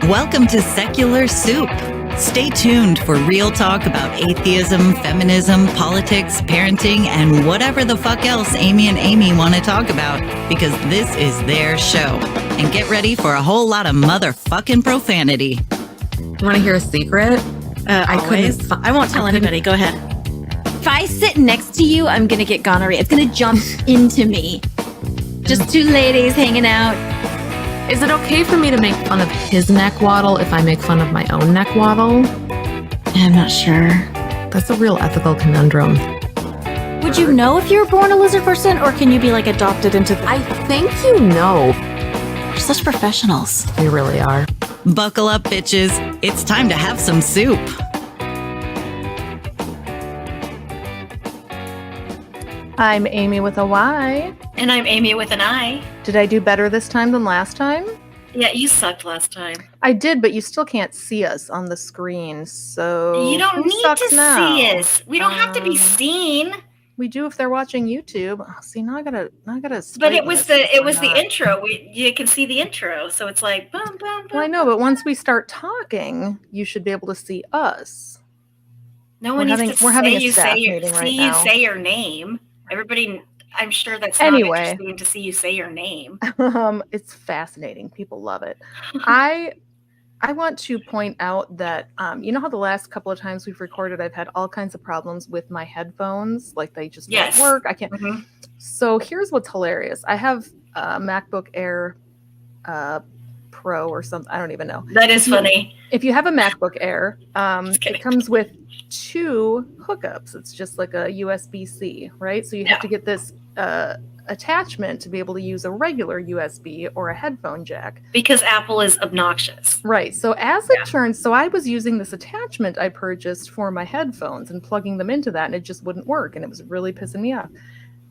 Welcome to Secular Soup. Stay tuned for real talk about atheism, feminism, politics, parenting, and whatever the fuck else Amiey and Amiey want to talk about, because this is their show. And get ready for a whole lot of motherfucking profanity. Want to hear a secret? I won't tell anybody. Go ahead. If I sit next to you, I'm going to get gonorrhea. It's going to jump into me. Just two ladies hanging out. Is it okay for me to make fun of his neck waddle if I make fun of my own neck waddle? I'm not sure. That's a real ethical conundrum. Would you know if you were born a lizard person, or can you be like adopted into the... I think you know. We're such professionals. We really are. Buckle up, bitches. It's time to have some soup. I'm Amiey with a Y. And I'm Amiey with an I. Did I do better this time than last time? Yeah, you sucked last time. I did, but you still can't see us on the screen, so you don't need to see us. We don't have to be seen. We do if they're watching YouTube. Oh, see, now I gotta. But it was the intro. You can see the intro, so it's like boom, boom, boom. Well, I know, but once we start talking, you should be able to see us. No one needs to we're having say a staff meeting right now. You say your name. Everybody, I'm sure that's not interesting to see you say your name. It's fascinating. People love it. I want to point out that you know how the last couple of times we've recorded, I've had all kinds of problems with my headphones, like they just don't work. I can't. Mm-hmm. So here's what's hilarious. I have a MacBook Air Pro or something. I don't even know. That is funny. If you have a MacBook Air, it comes with two hookups. It's just like a USB-C, right? So you have to get this attachment to be able to use a regular USB or a headphone jack. Because Apple is obnoxious. Right. So as it turns, so I was using this attachment I purchased for my headphones and plugging them into that, and it just wouldn't work, and it was really pissing me off.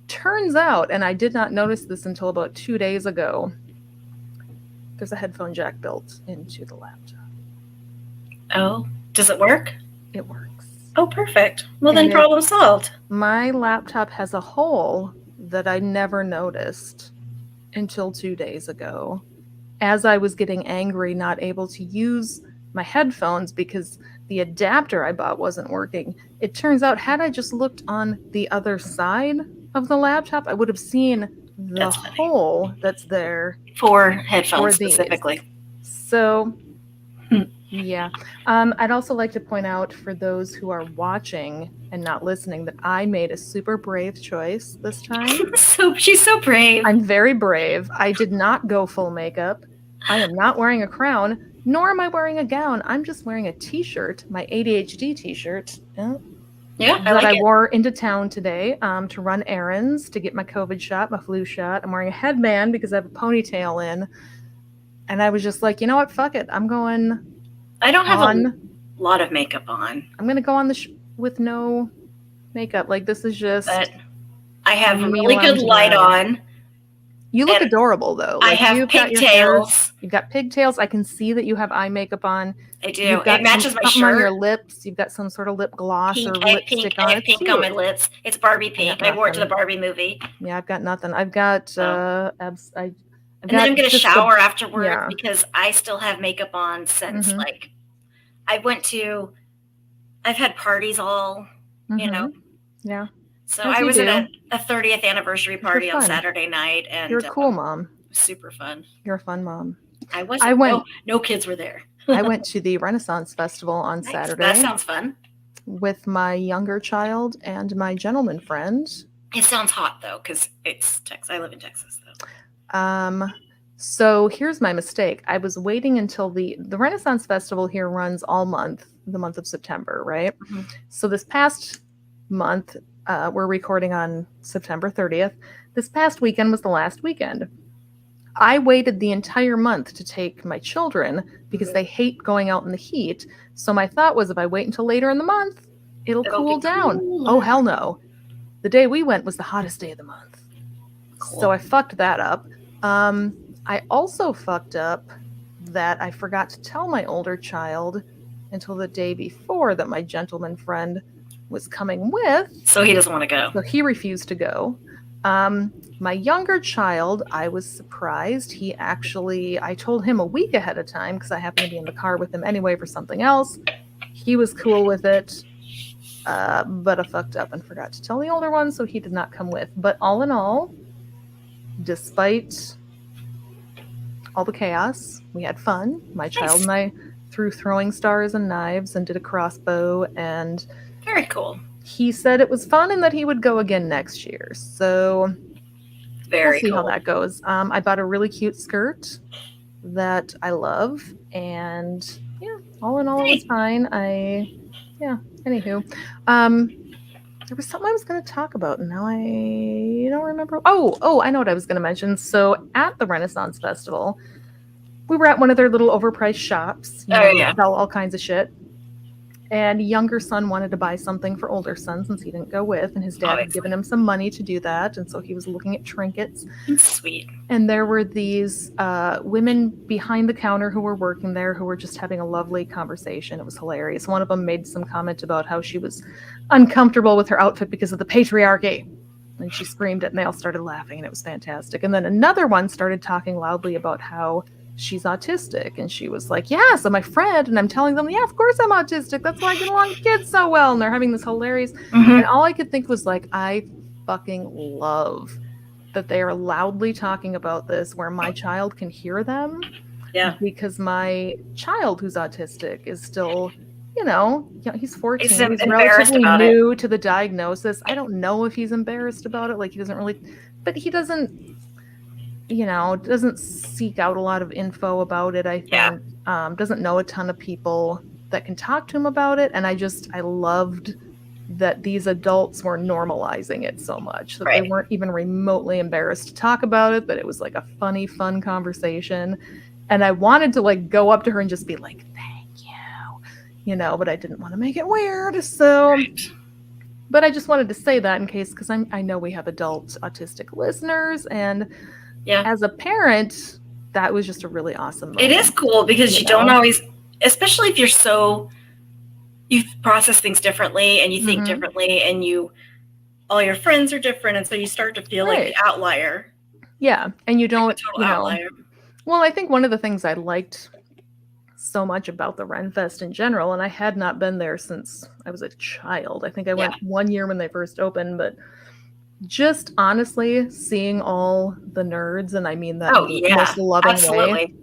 Turns out, and I did not notice this until about 2 days ago, there's a headphone jack built into the laptop. Oh, does it work? It works. Oh, perfect. Well, then problem solved. My laptop has a hole that I never noticed until 2 days ago, as I was getting angry, not able to use my headphones because the adapter I bought wasn't working. It turns out, had I just looked on the other side of the laptop, I would have seen the hole that's there for headphones specifically. So yeah. I'd also like to point out for those who are watching and not listening that I made a super brave choice this time. She's so brave. I'm very brave. I did not go full makeup. I am not wearing a crown, nor am I wearing a gown. I'm just wearing a t-shirt, my ADHD t-shirt. I wore into town today to run errands, to get my COVID shot, my flu shot. I'm wearing a headband because I have a ponytail in. And I was just like, you know what? Fuck it. I'm going... I don't have a lot of makeup on. I'm going to go on with no makeup. Like, this is just... But I have really good light on. You look adorable, though. Like, I have pigtails. You've got pigtails. I can see that you have eye makeup on. I do. It matches my shirt. On your lips. You've got some sort of lip gloss or lipstick on it. I have pink on my lips. It's Barbie pink. I wore it to the Barbie movie. Yeah, I've got nothing. I've got... And then I'm going to shower after work because I still have makeup on since I've had parties all, you know. Yeah. So I was at a 30th anniversary party on Saturday night. And you're a cool mom. Super fun. You're a fun mom. I went. No kids were there. I went to the Renaissance Festival on Saturday. That sounds fun. With my younger child and my gentleman friend. It sounds hot though, because it's Texas. I live in Texas though. So here's my mistake. I was waiting until the Renaissance Festival here runs all month, the month of September, right? Mm-hmm. So this past month, we're recording on September 30th. This past weekend was the last weekend. I waited the entire month to take my children because they hate going out in the heat. So my thought was, if I wait until later in the month, it'll cool down. Cool. Oh, hell no. The day we went was the hottest day of the month. Cool. So I fucked that up. I also fucked up that I forgot to tell my older child until the day before that my gentleman friend was coming with. So he doesn't want to go. So he refused to go. My younger child, I was surprised. I told him a week ahead of time because I happened to be in the car with him anyway for something else. He was cool with it, but I fucked up and forgot to tell the older one, so he did not come with. But all in all, despite all the chaos, we had fun. My child and I threw throwing stars and knives and did a crossbow, and very cool. He said it was fun and that he would go again next year. So we'll see how that goes. I bought a really cute skirt that I love, and yeah, all in all, it was fine. Anywho, there was something I was going to talk about, and now I don't remember. Oh, I know what I was going to mention. So at the Renaissance Festival, we were at one of their little overpriced shops. They sell all kinds of shit. And younger son wanted to buy something for older son since he didn't go with, and his dad had given him some money to do that, and so he was looking at trinkets. Sweet. And there were these women behind the counter who were working there who were just having a lovely conversation. It was hilarious. One of them made some comment about how she was uncomfortable with her outfit because of the patriarchy. And she screamed it, and they all started laughing, and it was fantastic. And then another one started talking loudly about how she's autistic, and she was like, yeah, so my friend, and I'm telling them, yeah, of course I'm autistic, that's why I get along with kids so well, and they're having this hilarious, and all I could think was like, I fucking love that they are loudly talking about this where my child can hear them, because my child who's autistic is still, he's 14, he's relatively new to the diagnosis. I don't know if he's embarrassed about it, like he doesn't really, but he doesn't doesn't seek out a lot of info about it, I think. Doesn't know a ton of people that can talk to him about it. And I loved that these adults were normalizing it so much. That they weren't even remotely embarrassed to talk about it, but it was like a funny, fun conversation. And I wanted to like go up to her and just be like, thank you, but I didn't want to make it weird. So, but I just wanted to say that in case, because I know we have adult autistic listeners, and as a parent, that was just a really awesome moment. It is cool because you don't always, especially if you process things differently and you think differently, and all your friends are different, and so you start to feel like the outlier. Yeah, and you don't, like outlier. Well, I think one of the things I liked so much about the Ren Fest in general, and I had not been there since I was a child. I think I went 1 year when they first opened, but just honestly seeing all the nerds, and I mean that in the most loving way,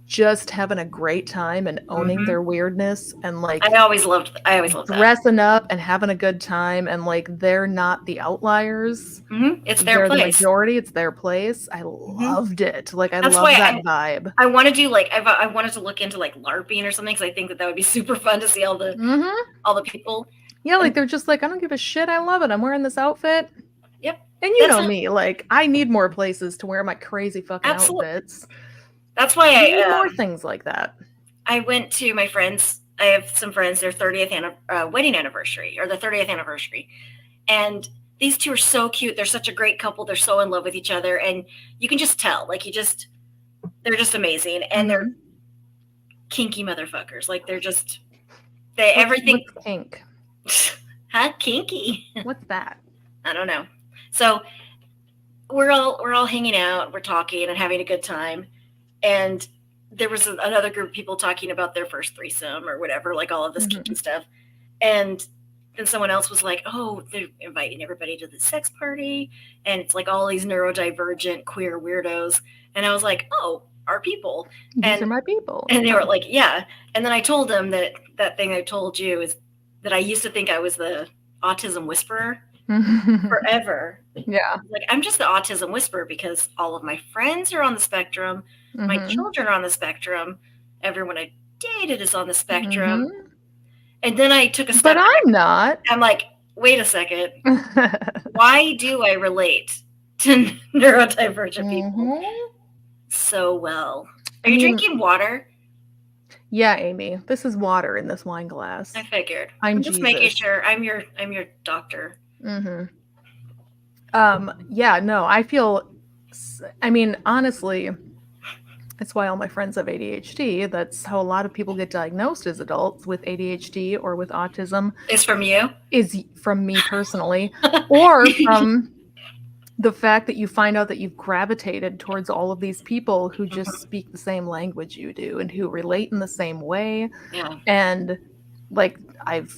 just having a great time and owning their weirdness, and like I always loved dressing up and having a good time, and like they're not the outliers. It's their place. The majority. It's their place. I loved it. Like that's love that vibe. I want to do I wanted to look into like LARPing or something, because I think that would be super fun to see all the people. Yeah, like they're just like, I don't give a shit. I love it. I'm wearing this outfit. Yep. And you know me, like I need more places to wear my crazy fucking outfits. That's why I need more things like that. I went to my friends. I have some friends, their 30th wedding anniversary, or the 30th anniversary. And these two are so cute. They're such a great couple. They're so in love with each other. And you can just tell, like they're just amazing. And they're kinky motherfuckers. Like everything. What's kink? Huh? Kinky. What's that? I don't know. So we're all hanging out, we're talking and having a good time. And there was another group of people talking about their first threesome or whatever, like all of this kinky stuff. And then someone else was like, oh, they're inviting everybody to the sex party. And it's like all these neurodivergent queer weirdos. And I was like, oh, our people. These are my people. And they were like, yeah. And then I told them that thing I told you is that I used to think I was the autism whisperer. Forever. Yeah. Like I'm just the autism whisperer because all of my friends are on the spectrum. My children are on the spectrum. Everyone I dated is on the spectrum. And then I took a step back. But I'm not. I'm like, wait a second. Why do I relate to neurodivergent people so well? Are you drinking water? Yeah, Amy. This is water in this wine glass. I figured. I'm just making sure. I'm your doctor. Yeah, no, I mean, honestly, that's why all my friends have ADHD. That's how a lot of people get diagnosed as adults with ADHD or with autism. Is from you? Is from me personally, or from the fact that you find out that you've gravitated towards all of these people who just speak the same language you do and who relate in the same way. Yeah. And like I've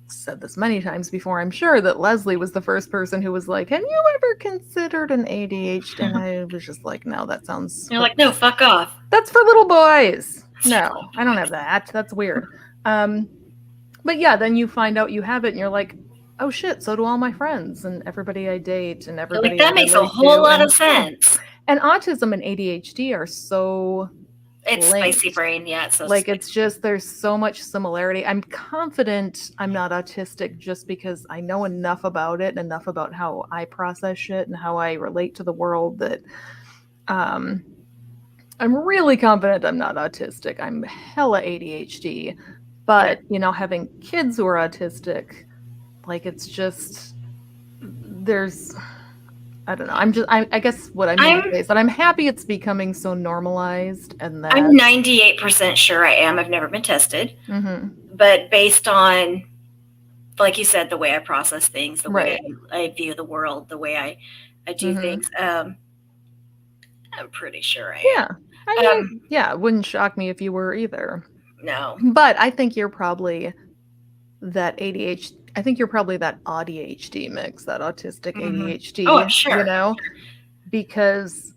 said this many times before, I'm sure that Leslie was the first person who was like, have you ever considered an ADHD? And I was just like, no, that sounds... You're like, no, fuck off. That's for little boys. No, I don't have that. That's weird. But yeah, then you find out you have it and you're like, oh shit, so do all my friends and everybody I date and everybody Like, that I makes a relate whole to. lot And- of sense. And autism and ADHD are so It's linked. spicy brain. Yeah, it's so Like, spicy. it's just, there's so much similarity. I'm confident I'm not autistic just because I know enough about it and enough about how I process shit and how I relate to the world that I'm really confident I'm not autistic. I'm hella ADHD. But, you know, having kids who are autistic, like, it's just, there's, I don't know. I guess what I mean to say is that I'm happy it's becoming so normalized and that I'm 98% sure I am. I've never been tested. Mhm. But based on, like you said, the way I process things, the way Right. I view the world, the way I do Mhm. things, I'm pretty sure I am. Yeah. I mean, yeah, it wouldn't shock me if you were either. No. But I think you're probably that ADHD. I think you're probably that ADHD mix, that autistic ADHD. Oh, sure. You know, because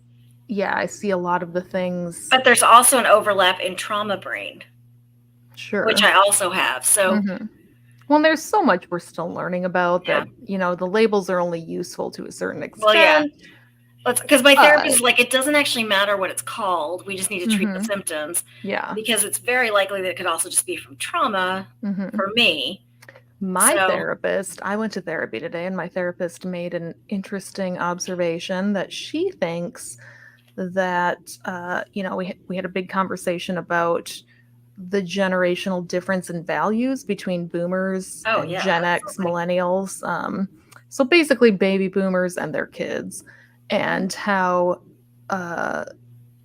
yeah, I see a lot of the things. But there's also an overlap in trauma brain, Sure. which I also have. So Mhm. Well, there's so much we're still learning about Yeah. that. You know, the labels are only useful to a certain extent. Well, yeah. Because my But- therapist is like, it doesn't actually matter what it's called. We just need to treat the Mhm. symptoms Yeah. because it's very likely that it could also just be from trauma Mhm. for me. My So- therapist, I went to therapy today, and my therapist made an interesting observation that she thinks that, you know, we had a big conversation about the generational difference in values between boomers Oh, and yeah, Gen X absolutely. millennials. So basically baby boomers and their kids, and how,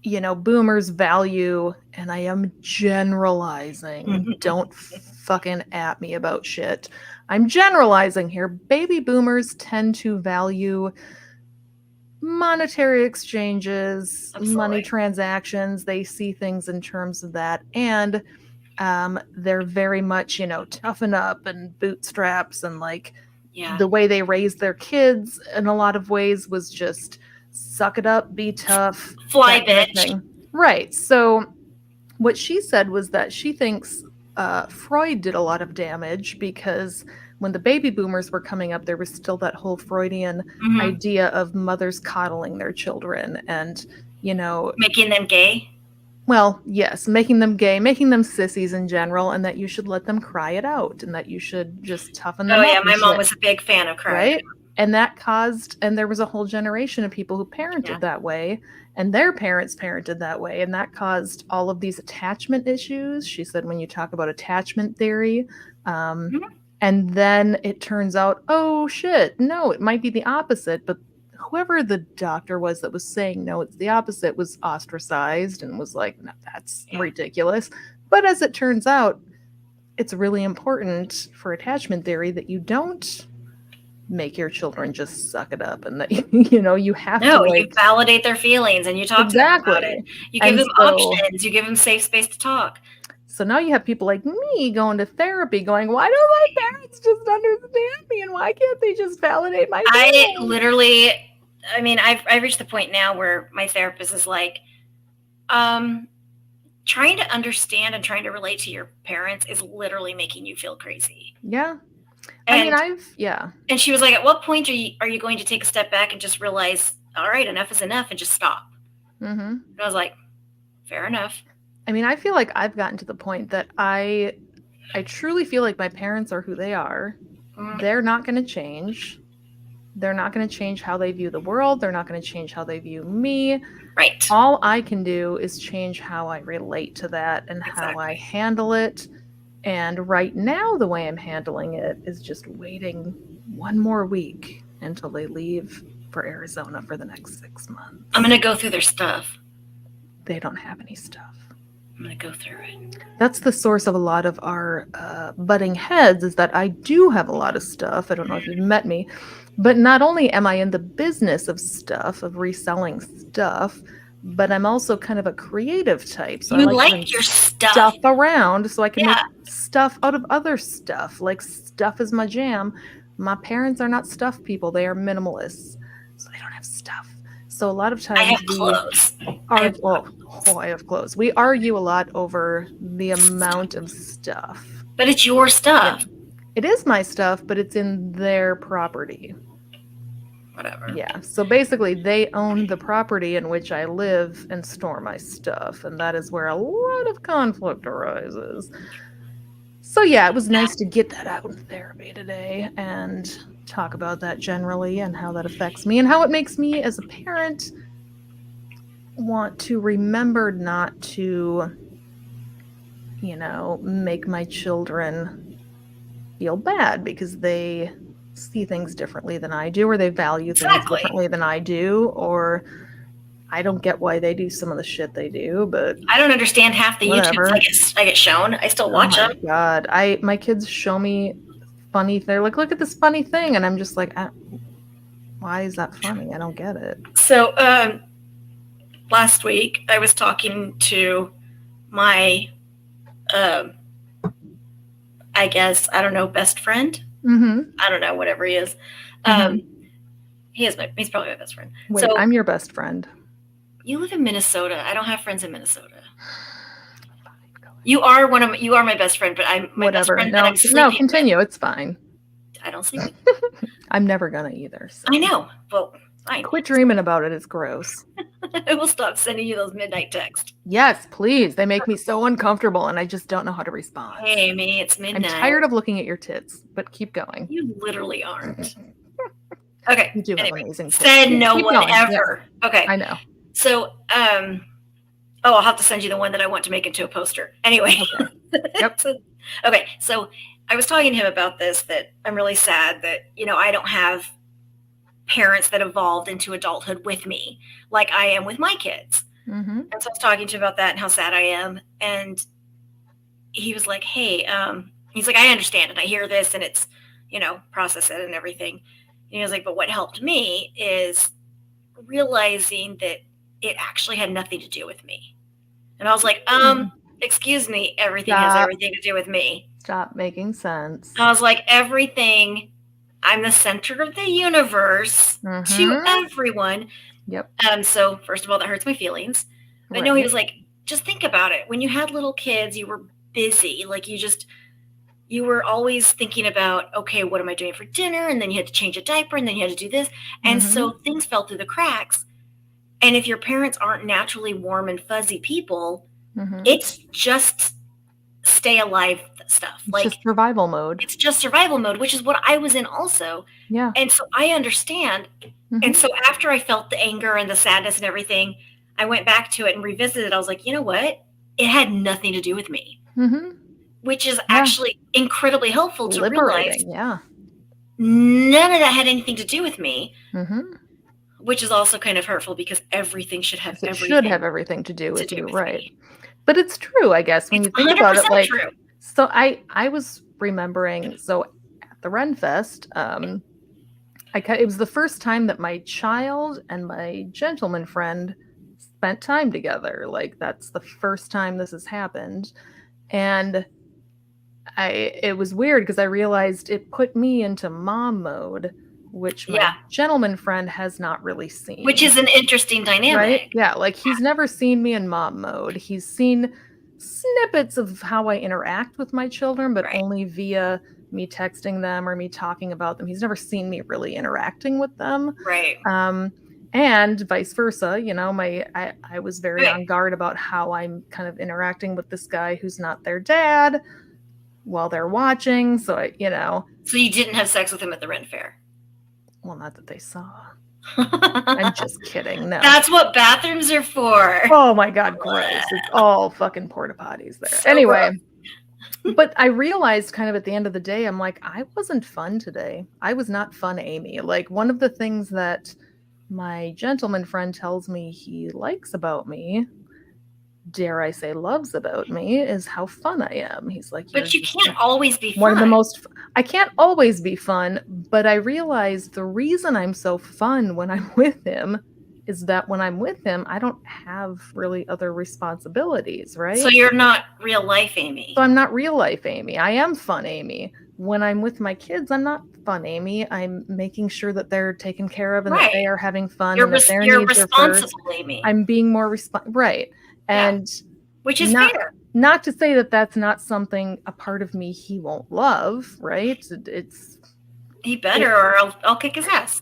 you know, boomers value, and I am generalizing, don't fucking at me about shit. I'm generalizing here. Baby boomers tend to value monetary exchanges, Absolutely. money transactions. They see things in terms of that. And they're very much, you know, toughen up and bootstraps, and like Yeah. the way they raised their kids in a lot of ways was just suck it up, be tough, Fly that kind of bitch. thing. Right. So what she said was that she thinks Freud did a lot of damage because when the baby boomers were coming up, there was still that whole Freudian Mhm. idea of mothers coddling their children and, you know, Making them gay. well, yes, making them gay, making them sissies in general, and that you should let them cry it out and that you should just toughen them Oh up. yeah, and my mom shit. was a big fan of crying. Right? And that caused, and there was a whole generation of people who parented Yeah. that way, and their parents parented that way, and that caused all of these attachment issues. She said, when you talk about attachment theory, and then it turns out, oh shit, no, it might be the opposite, but whoever the doctor was that was saying no, it's the opposite, was ostracized and was like, no, that's Yeah. ridiculous. But as it turns out, it's really important for attachment theory that you don't make your children just suck it up, and that you know, you have No, to you like validate their feelings and you talk to them about it. You give And them so- options. You give them safe space to talk. So now you have people like me going to therapy going, why don't my parents just understand me, and why can't they just validate my I feelings? literally, I mean, I've reached the point now where my therapist is like, trying to understand and trying to relate to your parents is literally making you feel crazy. Yeah. And, And she was like, at what point are you going to take a step back and just realize, all right, enough is enough, and just stop? Mm-hmm. And I was like, fair enough. I mean, I feel like I've gotten to the point that I truly feel like my parents are who they are. Mm. They're not going to change. They're not going to change how they view the world. They're not going to change how they view me. Right. All I can do is change how I relate to that and how I Exactly. handle it. And right now, the way I'm handling it is just waiting one more week until they leave for Arizona for the next 6 months. I'm going to go through their stuff. They don't have any stuff. I'm going to go through it. That's the source of a lot of our butting heads, is that I do have a lot of stuff. I don't know if you've met me, but not only am I in the business of stuff, of reselling stuff, but I'm also kind of a creative type. So I You like like your stuff. stuff around so I can Yeah. make stuff out of other stuff. Like, stuff is my jam. My parents are not stuff people. They are minimalists. So they don't have stuff. So a lot of times I have clothes. I have clothes. We argue a lot over the amount of stuff. But it's your stuff. It is my stuff, but it's in their property. Whatever. Yeah. So basically, they own the property in which I live and store my stuff. And that is where a lot of conflict arises. So yeah, it was nice to get that out in therapy today and talk about that generally and how that affects me and how it makes me as a parent want to remember not to, make my children feel bad because they see things differently than I do, or they value things differently than I do, or I don't get why they do some of the shit they do, but I don't understand half the whatever. YouTubes I get shown. I still watch them. Oh my God. My kids show me funny, they're like, look at this funny thing, and I'm just like, why is that funny? I don't get it. So last week I was talking to my I guess, I don't know, best friend. I don't know, whatever he is. He's probably my best friend. Wait, so, I'm your best friend. You live in Minnesota. I don't have friends in Minnesota. You are my best friend, but I'm my whatever. best friend. No, continue. It's fine. I don't sleep with. I'm never gonna either. So. I know. Well, fine. Quit dreaming about it. It's gross. I will stop sending you those midnight texts. Yes, please. They make me so uncomfortable, and I just don't know how to respond. Hey, Amy, it's midnight. I'm tired of looking at your tits, but keep going. You literally aren't. Okay. You do anyway, have amazing tits. Said no keep one going. ever. Yeah. Okay. I know. So, I'll have to send you the one that I want to make into a poster. Anyway. Okay. Yep. So I was talking to him about this, that I'm really sad that, I don't have parents that evolved into adulthood with me like I am with my kids. And so I was talking to him about that and how sad I am. And he was like, hey, he's like, I understand it. I hear this and it's, process it and everything. And he was like, but what helped me is realizing that it actually had nothing to do with me. And I was like, excuse me, everything has everything to do with me. Stop making sense. I was like, everything, I'm the center of the universe to everyone. Yep. So first of all, that hurts my feelings. But no, he was like, just think about it. When you had little kids, you were busy. Like you were always thinking about, okay, what am I doing for dinner? And then you had to change a diaper and then you had to do this. And so things fell through the cracks. And if your parents aren't naturally warm and fuzzy people, it's just stay alive stuff. It's just survival mode. It's just survival mode, which is what I was in also. Yeah. And so I understand. And so after I felt the anger and the sadness and everything, I went back to it and revisited. I was like, you know what? It had nothing to do with me. Which is actually incredibly helpful to realize. Yeah. None of that had anything to do with me. Which is also kind of hurtful because everything should have everything to do with you, right? Me. But it's true, I guess, when you think about it. Like, true. So I was remembering. So at the Ren Fest, it was the first time that my child and my gentleman friend spent time together. Like, that's the first time this has happened, and it was weird because I realized it put me into mom mode, which my gentleman friend has not really seen. Which is an interesting dynamic. Right? Yeah, like he's never seen me in mom mode. He's seen snippets of how I interact with my children, but only via me texting them or me talking about them. He's never seen me really interacting with them. Right. And vice versa, I was very on guard about how I'm kind of interacting with this guy who's not their dad while they're watching. So So you didn't have sex with him at the Ren Fair? Well, not that they saw. I'm just kidding. No. That's what bathrooms are for. Oh my God, gross. It's all fucking porta potties there. So anyway, but I realized kind of at the end of the day, I'm like, I wasn't fun today. I was not fun, Amy. Like, one of the things that my gentleman friend tells me he likes about me dare I say, loves about me is how fun I am. He's like, But you can't always be fun. One of the most, I can't always be fun, but I realized the reason I'm so fun when I'm with him is that when I'm with him, I don't have really other responsibilities, right? So you're not real life Amy. So I'm not real life Amy. I am fun Amy. When I'm with my kids, I'm not fun Amy. I'm making sure that they're taken care of and that they are having fun and that their needs are first. Amy. I'm being more right. And which is fair. Not to say that that's not something, a part of me he won't love, right? He better, or I'll kick his ass.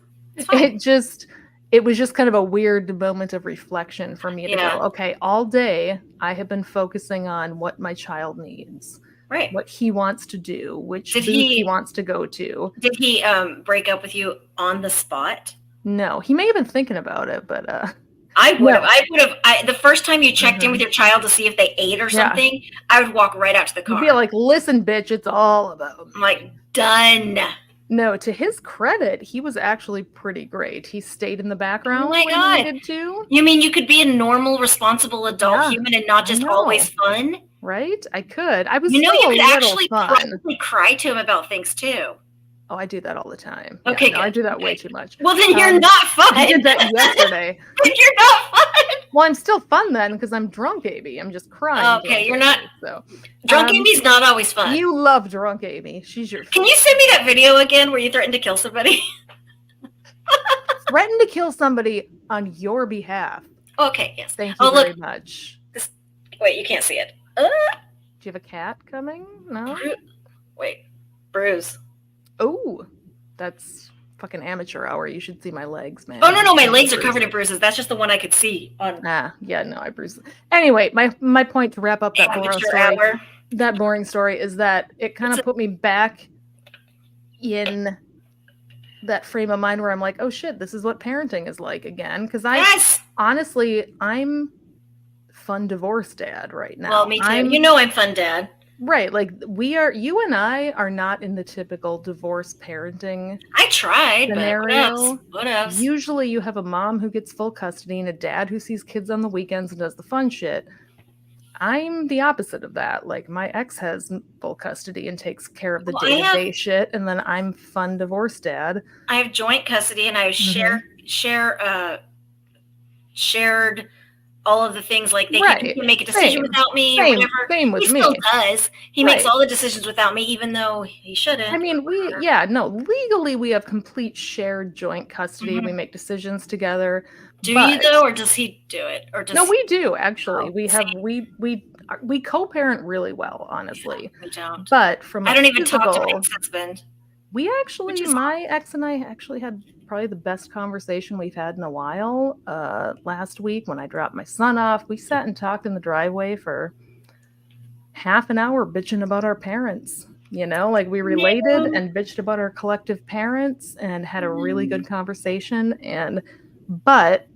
It was just kind of a weird moment of reflection for me to go, okay, all day I have been focusing on what my child needs. Right. What he wants to do, which booth he wants to go to. Did he break up with you on the spot? No, he may have been thinking about it, but I would have. The first time you checked in with your child to see if they ate or something, I would walk right out to the car. You'd be like, listen, bitch, it's all about. I'm like, done. No, to his credit, he was actually pretty great. He stayed in the background. Oh my God. He needed to. You mean you could be a normal, responsible adult human and not just always fun? Right? I could. I was you could actually probably cry to him about things too. Oh, I do that all the time. Okay, I do that way too much. Well, then you're not fun. I did that yesterday. You're not fun. Well, I'm still fun then because I'm drunk, Amy. I'm just crying. Okay, you're not. So, drunk Amy's not always fun. You love drunk Amy. She's your. Can you send me that video again where you threatened to kill somebody? Threatened to kill somebody on your behalf. Okay. Yes. Thank you very much. Wait, you can't see it. Do you have a cat coming? No. Wait, Bruce. Oh, that's fucking amateur hour. You should see my legs, man. Oh no, my legs are covered in bruises. That's just the one I could see on. I bruise. Anyway, my point to wrap up that boring story. That boring story is that it kind of put me back in that frame of mind where I'm like, oh shit, this is what parenting is like again. Because honestly, I'm fun divorce dad right now. Well, me too. I'm fun dad. Right, like you and I are not in the typical divorce parenting. I tried, scenario. But what else? Usually you have a mom who gets full custody and a dad who sees kids on the weekends and does the fun shit. I'm the opposite of that. Like my ex has full custody and takes care of the day-to-day shit, and then I'm fun divorce dad. I have joint custody and I have shared all of the things, like he can make a decision without me or whatever. Same with me. He still does. He makes all the decisions without me, even though he shouldn't. I mean, legally we have complete shared joint custody. We make decisions together. Do you though, or does he do it? Or does we do actually. We co-parent really well, honestly. We don't. But from I don't even talk to my ex-husband. We actually, my ex and I actually had probably the best conversation we've had in a while. Last week when I dropped my son off, we sat and talked in the driveway for half an hour bitching about our parents. You know, like we related and bitched about our collective parents and had a really good conversation. But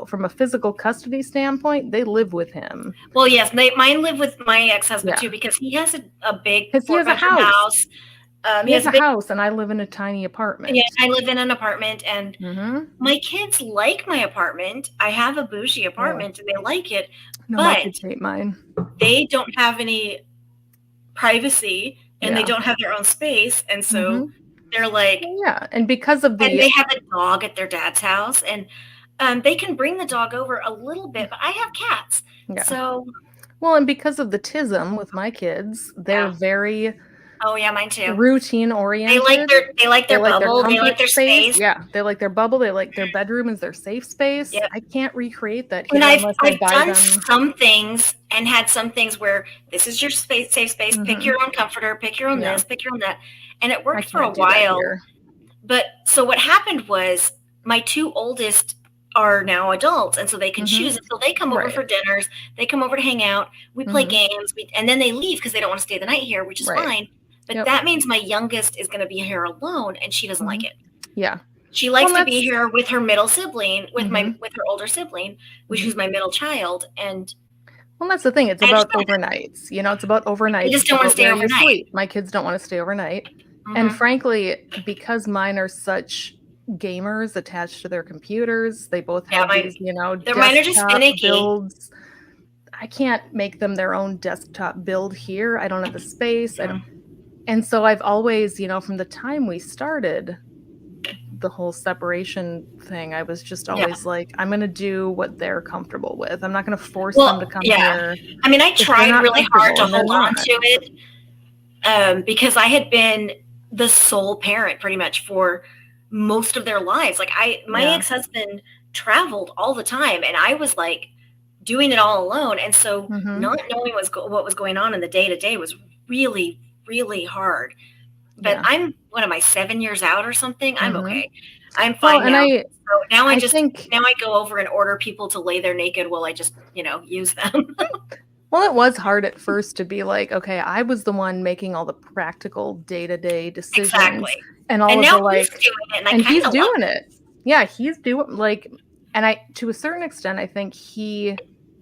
from a physical custody standpoint, they live with him. Well, yes, mine live with my ex-husband too, because he has a big house. He has a house and I live in a tiny apartment. Yeah, I live in an apartment and my kids like my apartment. I have a bougie apartment and they like it. No, but my kids hate mine. They don't have any privacy and they don't have their own space. And so they're like... Yeah, and because of And they have a dog at their dad's house and they can bring the dog over a little bit, but I have cats. Yeah. So... Well, and because of the tism with my kids, they're very... Oh yeah, mine too. Routine oriented. They like their bubble. They like their space. Yeah, they like their bubble. They like their bedroom as their safe space. Yep. I can't recreate that here unless I've done some things and had some things where this is your safe space. Pick your own comforter. Pick your own this. Pick your own that. And it worked for a while. But so what happened was my two oldest are now adults, and so they can choose. And so they come over for dinners. They come over to hang out. We play games, and then they leave because they don't want to stay the night here, which is fine. But that means my youngest is going to be here alone, and she doesn't like it. Yeah, she likes to be here with her middle sibling, with her older sibling, which is my middle child. And that's the thing; it's about overnights. You know, it's about overnights. You just don't want to stay overnight. My kids don't want to stay overnight, and frankly, because mine are such gamers attached to their computers, they both have these, mine are just finicky. Builds. I can't make them their own desktop build here. I don't have the space. And so I've always, from the time we started the whole separation thing, I was just always like, I'm going to do what they're comfortable with. I'm not going to force them to come here. I mean, I tried really hard to comfortable, hold on to it because I had been the sole parent pretty much for most of their lives. Like my ex-husband traveled all the time, and I was like doing it all alone. And so not knowing what was going on in the day-to-day was really, really hard. But I'm, what am I, 7 years out or something? I'm okay. I'm fine now. So now I go over and order people to lay there naked while I just, use them. Well, it was hard at first to be like, okay, I was the one making all the practical day-to-day decisions. Exactly. And all of the like, he's doing it, and he's doing it. Yeah, he's doing and to a certain extent, I think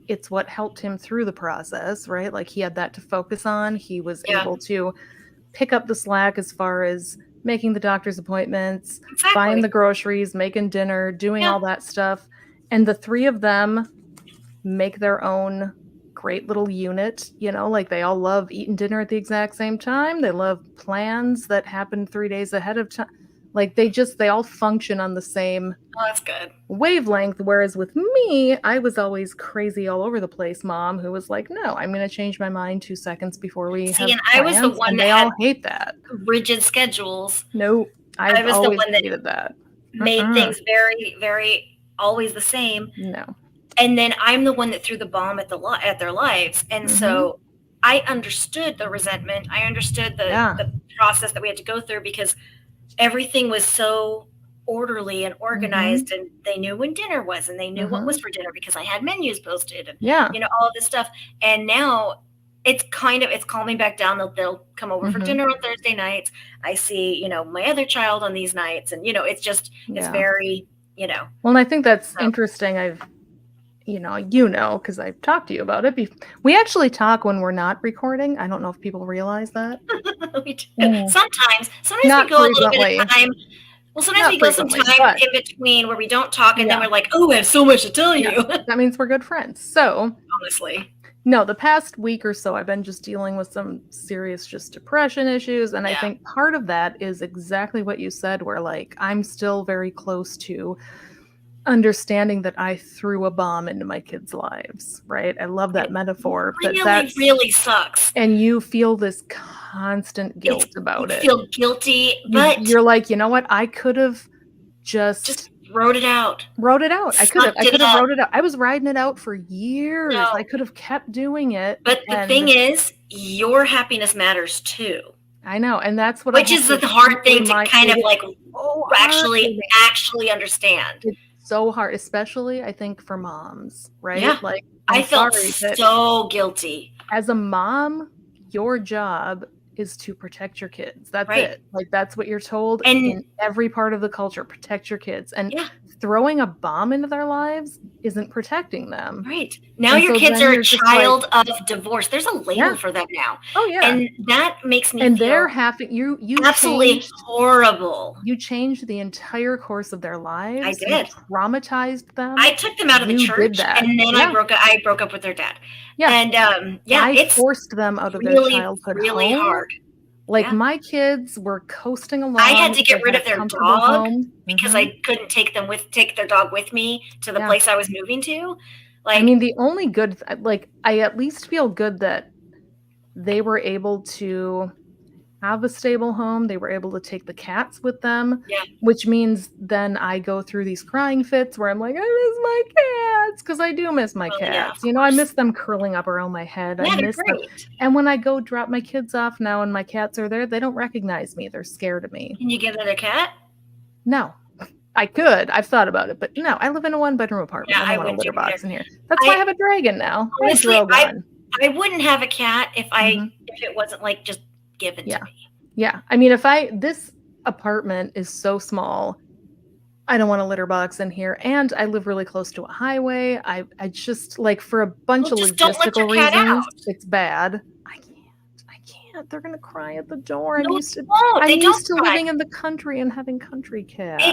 it's what helped him through the process, right? Like he had that to focus on. He was able to pick up the slack as far as making the doctor's appointments, buying the groceries, making dinner, doing all that stuff. And the three of them make their own great little unit, like they all love eating dinner at the exact same time. They love plans that happen 3 days ahead of time. Like they all function on the same that's good. wavelength. Whereas with me, I was always crazy all over the place mom who was like, no, I'm going to change my mind 2 seconds before we have plans. I was the one that all hate that. Rigid schedules. No, I was the one that hated that. Made things very, very always the same. No. And then I'm the one that threw the bomb at their lives. And so I understood the resentment. I understood the process that we had to go through because everything was so orderly and organized, and they knew when dinner was, and they knew what was for dinner because I had menus posted and all of this stuff. And now it's calming back down. They'll come over for dinner on Thursday nights. I see, my other child on these nights, and it's just it's very, Well, and I think that's interesting. I've because I've talked to you about it. We actually talk when we're not recording. I don't know if people realize that. We do. Sometimes not we go frequently. A little bit of time. Well, sometimes we go some time in between where we don't talk, and then we're like, oh, I have so much to tell you. That means we're good friends. So honestly, no, the past week or so, I've been just dealing with some serious depression issues. And I think part of that is exactly what you said, where like, I'm still very close to understanding that I threw a bomb into my kids' lives, right? I love that metaphor. But that really sucks. And you feel this constant guilt about it. You feel guilty, but you're like, you know what? I could have just wrote it out. I could have wrote it out. I was riding it out for years. No. I could have kept doing it. But the thing is, your happiness matters too. I know, and that's what. Which is the hard thing to kind of like actually understand. It's so hard, especially I think for moms, right? Yeah. Like I felt so guilty. As a mom, your job is to protect your kids. That's it. Like that's what you're told in every part of the culture. Protect your kids. And throwing a bomb into their lives isn't protecting them. Right. Now your kids are a child of divorce. There's a label for them now. Oh yeah. And that makes me feel they're having you absolutely horrible. You changed the entire course of their lives. I did. You traumatized them. I took them out of the church, and then I broke up with their dad. Yeah. And I forced them out of their childhood really home. Hard. Like my kids were coasting along. I had to get rid of their dog because I couldn't take their dog with me to the place I was moving to. Like, I mean, the only good, I at least feel good that they were able to have a stable home. They were able to take the cats with them, which means then I go through these crying fits where I'm like, I miss my cats, because I do miss my cats. I miss them curling up around my head. I miss them. And when I go drop my kids off now and my cats are there, they don't recognize me. They're scared of me. Can you give them a cat? No. I could. I've thought about it, but no, I live in a 1-bedroom apartment. I don't want a litter box in here. That's why I have a dragon now. Honestly, I wouldn't have a cat if it wasn't like just given to me. Yeah. I mean, this apartment is so small, I don't want a litter box in here. And I live really close to a highway. I just like for a bunch of logistical reasons, it's bad. I can't. cat. They're gonna cry at the door. I'm No, used to won't. They don't cry. living in the country and having country cats.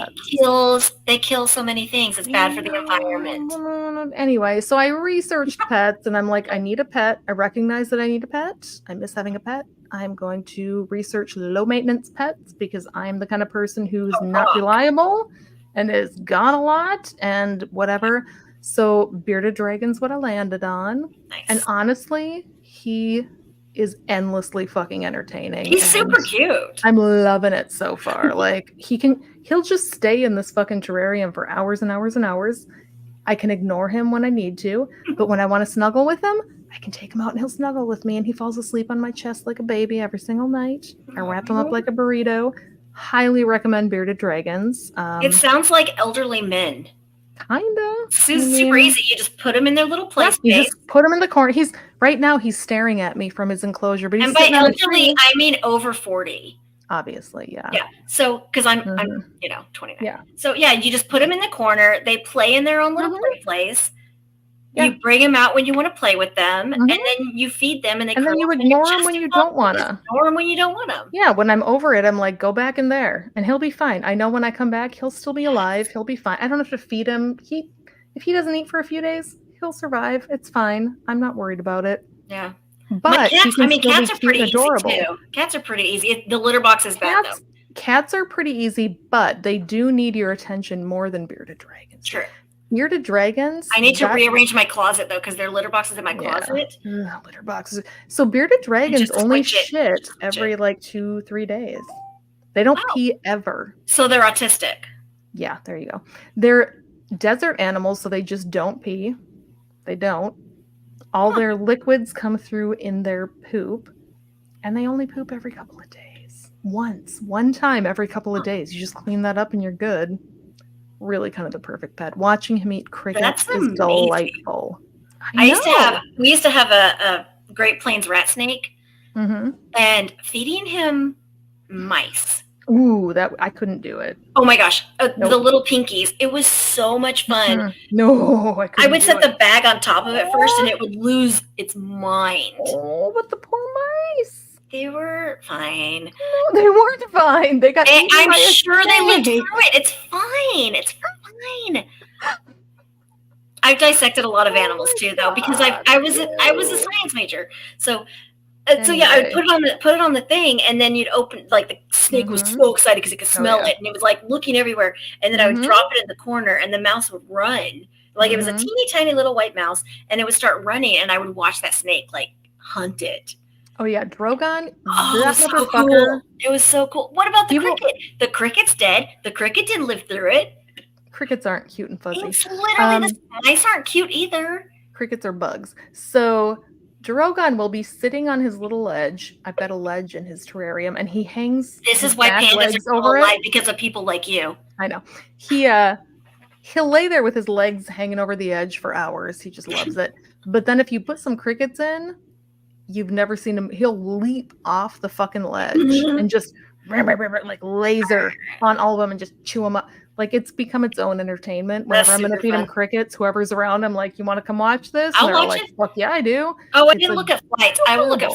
They kill so many things. It's bad for the environment. Anyway, so I researched pets and I'm like, I need a pet. I recognize that I need a pet. I miss having a pet. I'm going to research low maintenance pets because I'm the kind of person who's not reliable and is gone a lot and whatever. So bearded dragon's what I landed on. Nice. And honestly, he is endlessly fucking entertaining. He's super cute. I'm loving it so far. Like he'll just stay in this fucking terrarium for hours and hours and hours. I can ignore him when I need to, but when I want to snuggle with him, I can take him out and he'll snuggle with me and he falls asleep on my chest like a baby every single night. I wrap him up like a burrito. Highly recommend bearded dragons. It sounds like elderly men. Kinda. Super easy. You just put them in their little play space. You just put him in the corner. Right now he's staring at me from his enclosure, but he's and by sitting on a elderly, tree. I mean over 40. Obviously, yeah. Yeah. So, because I'm 29. Yeah. So yeah, you just put them in the corner. They play in their own little play place. Yeah. You bring them out when you want to play with them, and then you feed them, and then you ignore them when you don't want to. Ignore them when you don't want them. Yeah, when I'm over it, I'm like, go back in there, and he'll be fine. I know when I come back, he'll still be alive. He'll be fine. I don't have to feed him. If he doesn't eat for a few days, he'll survive. It's fine. I'm not worried about it. Yeah. But cats are pretty adorable. easy too. Cats are pretty easy. The litter box is bad though. Cats are pretty easy, but they do need your attention more than bearded dragons. Sure. Bearded dragons. I need to rearrange my closet though, because there are litter boxes in my closet. Litter boxes. So bearded dragons only shit every like 2-3 days. They don't pee ever. So they're autistic. Yeah, there you go. They're desert animals, so they just don't pee. They don't. All their liquids come through in their poop, and they only poop every couple of days. One time every couple of days. You just clean that up and you're good. Really kind of the perfect pet. Watching him eat crickets is delightful. We used to have a Great Plains rat snake, and feeding him mice. Ooh, that I couldn't do it. Oh my gosh, the little pinkies. It was so much fun. No, I would set the bag on top of it first, and it would lose its mind. Oh, but the poor mice. They were fine. No, they weren't fine. They got. I'm sure they lived through it. It's fine. It's fine. I've dissected a lot of animals too, though, because I was a science major. So yeah, I would put it on the thing, and then you'd open. Like the snake was so excited because it could smell it, and it was like looking everywhere. And then I would drop it in the corner, and the mouse would run. Like it was a teeny tiny little white mouse, and it would start running, and I would watch that snake like hunt it. Oh yeah, Drogon. That so cool. It was so cool. What about the cricket? The cricket's dead. The cricket didn't live through it. Crickets aren't cute and fuzzy. It's literally the mice aren't cute either. Crickets are bugs. So Drogon will be sitting on his little ledge. I've got a ledge in his terrarium, and he hangs. This is why pandas are over alive, because of people like you. I know. He'll lay there with his legs hanging over the edge for hours. He just loves it. But then if you put some crickets in, you've never seen him. He'll leap off the fucking ledge and just like laser on all of them and just chew them up. Like it's become its own entertainment. Whenever I'm going to feed him crickets, whoever's around, I'm like, you want to come watch this? And I'll watch it. Fuck yeah, I do. Oh, I didn't look at flights. I will look at